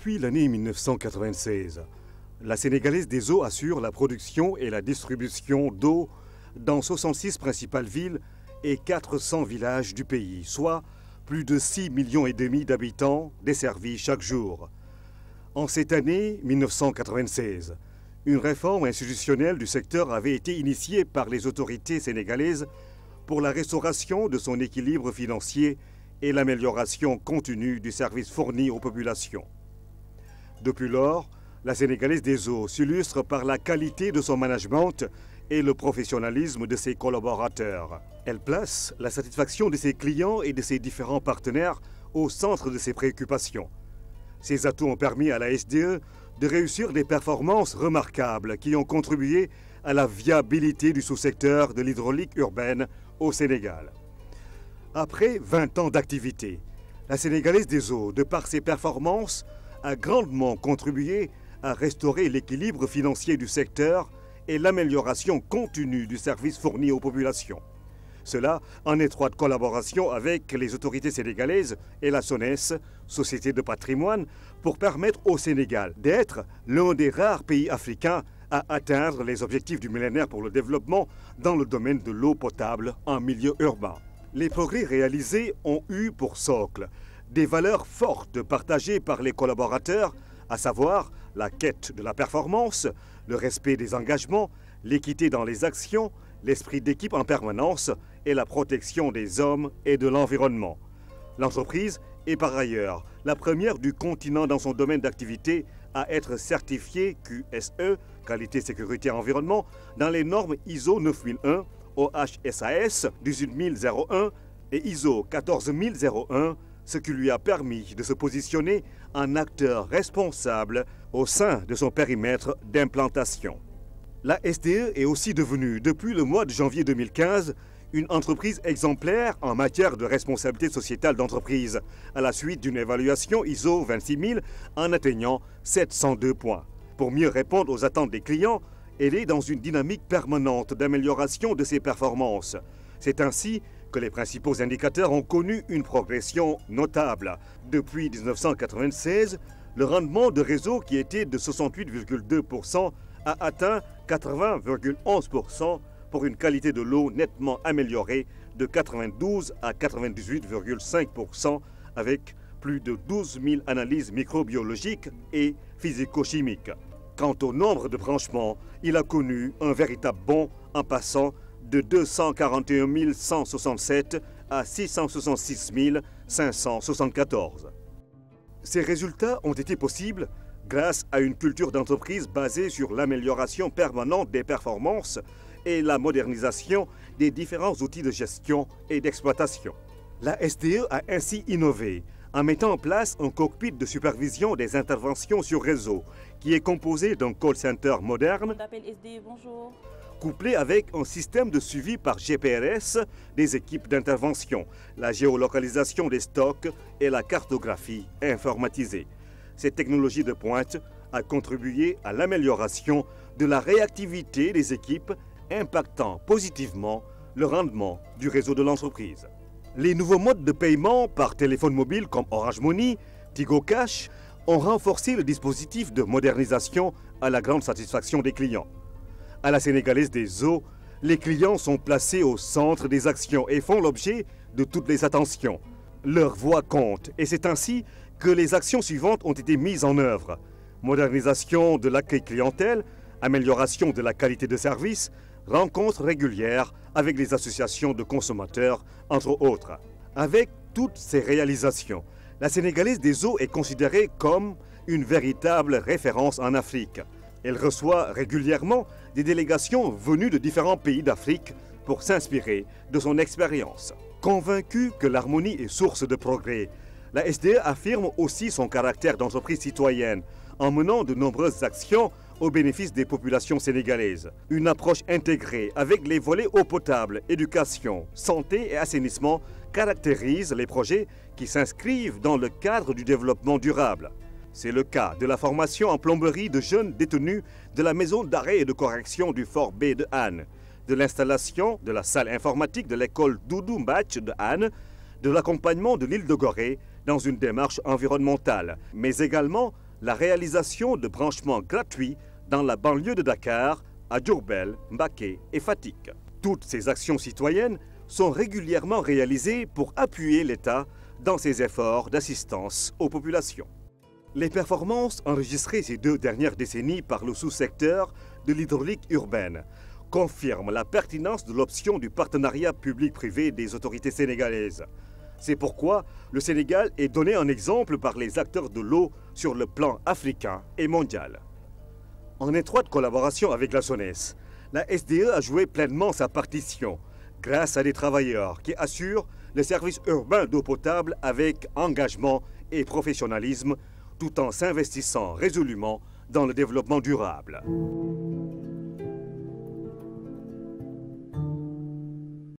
Depuis l'année 1996, la Sénégalaise des eaux assure la production et la distribution d'eau dans 66 principales villes et 400 villages du pays, soit plus de 6,5 millions d'habitants desservis chaque jour. En cette année 1996, une réforme institutionnelle du secteur avait été initiée par les autorités sénégalaises pour la restauration de son équilibre financier et l'amélioration continue du service fourni aux populations. Depuis lors, la Sénégalaise des eaux s'illustre par la qualité de son management et le professionnalisme de ses collaborateurs. Elle place la satisfaction de ses clients et de ses différents partenaires au centre de ses préoccupations. Ces atouts ont permis à la SDE de réussir des performances remarquables qui ont contribué à la viabilité du sous-secteur de l'hydraulique urbaine au Sénégal. Après 20 ans d'activité, la Sénégalaise des eaux, de par ses performances, a grandement contribué à restaurer l'équilibre financier du secteur et l'amélioration continue du service fourni aux populations. Cela en étroite collaboration avec les autorités sénégalaises et la SONES, Société de patrimoine, pour permettre au Sénégal d'être l'un des rares pays africains à atteindre les objectifs du millénaire pour le développement dans le domaine de l'eau potable en milieu urbain. Les progrès réalisés ont eu pour socle des valeurs fortes partagées par les collaborateurs, à savoir la quête de la performance, le respect des engagements, l'équité dans les actions, l'esprit d'équipe en permanence et la protection des hommes et de l'environnement. L'entreprise est par ailleurs la première du continent dans son domaine d'activité à être certifiée QSE, qualité, sécurité, environnement, dans les normes ISO 9001, OHSAS 18001 et ISO 14001, ce qui lui a permis de se positionner en acteur responsable au sein de son périmètre d'implantation. La SDE est aussi devenue, depuis le mois de janvier 2015, une entreprise exemplaire en matière de responsabilité sociétale d'entreprise, à la suite d'une évaluation ISO 26000 en atteignant 702 points. Pour mieux répondre aux attentes des clients, elle est dans une dynamique permanente d'amélioration de ses performances. C'est ainsi que les principaux indicateurs ont connu une progression notable. Depuis 1996, le rendement de réseau qui était de 68,2% a atteint 80,11% pour une qualité de l'eau nettement améliorée de 92 à 98,5% avec plus de 12 000 analyses microbiologiques et physico-chimiques. Quant au nombre de branchements, il a connu un véritable bond en passant de 241 167 à 666 574. Ces résultats ont été possibles grâce à une culture d'entreprise basée sur l'amélioration permanente des performances et la modernisation des différents outils de gestion et d'exploitation. La SDE a ainsi innové en mettant en place un cockpit de supervision des interventions sur réseau qui est composé d'un call center moderne, couplé avec un système de suivi par GPRS des équipes d'intervention, la géolocalisation des stocks et la cartographie informatisée. Cette technologie de pointe a contribué à l'amélioration de la réactivité des équipes, impactant positivement le rendement du réseau de l'entreprise. Les nouveaux modes de paiement par téléphone mobile comme Orange Money, Tigo Cash ont renforcé le dispositif de modernisation à la grande satisfaction des clients. À la Sénégalaise des eaux, les clients sont placés au centre des actions et font l'objet de toutes les attentions. Leur voix compte et c'est ainsi que les actions suivantes ont été mises en œuvre. Modernisation de l'accueil clientèle, amélioration de la qualité de service, rencontres régulières avec les associations de consommateurs, entre autres. Avec toutes ces réalisations, la Sénégalaise des eaux est considérée comme une véritable référence en Afrique. Elle reçoit régulièrement des délégations venues de différents pays d'Afrique pour s'inspirer de son expérience. Convaincue que l'harmonie est source de progrès, la SDE affirme aussi son caractère d'entreprise citoyenne en menant de nombreuses actions au bénéfice des populations sénégalaises. Une approche intégrée avec les volets eau potable, éducation, santé et assainissement caractérise les projets qui s'inscrivent dans le cadre du développement durable. C'est le cas de la formation en plomberie de jeunes détenus de la maison d'arrêt et de correction du Fort B de Hann, de l'installation de la salle informatique de l'école Doudou Mbach de Hann, de l'accompagnement de l'île de Gorée dans une démarche environnementale, mais également la réalisation de branchements gratuits dans la banlieue de Dakar, à Diourbel, Mbacké et Fatick. Toutes ces actions citoyennes sont régulièrement réalisées pour appuyer l'État dans ses efforts d'assistance aux populations. Les performances enregistrées ces 2 dernières décennies par le sous-secteur de l'hydraulique urbaine confirment la pertinence de l'option du partenariat public-privé des autorités sénégalaises. C'est pourquoi le Sénégal est donné en exemple par les acteurs de l'eau sur le plan africain et mondial. En étroite collaboration avec la SONES, la SDE a joué pleinement sa partition grâce à des travailleurs qui assurent le service urbain d'eau potable avec engagement et professionnalisme tout en s'investissant résolument dans le développement durable.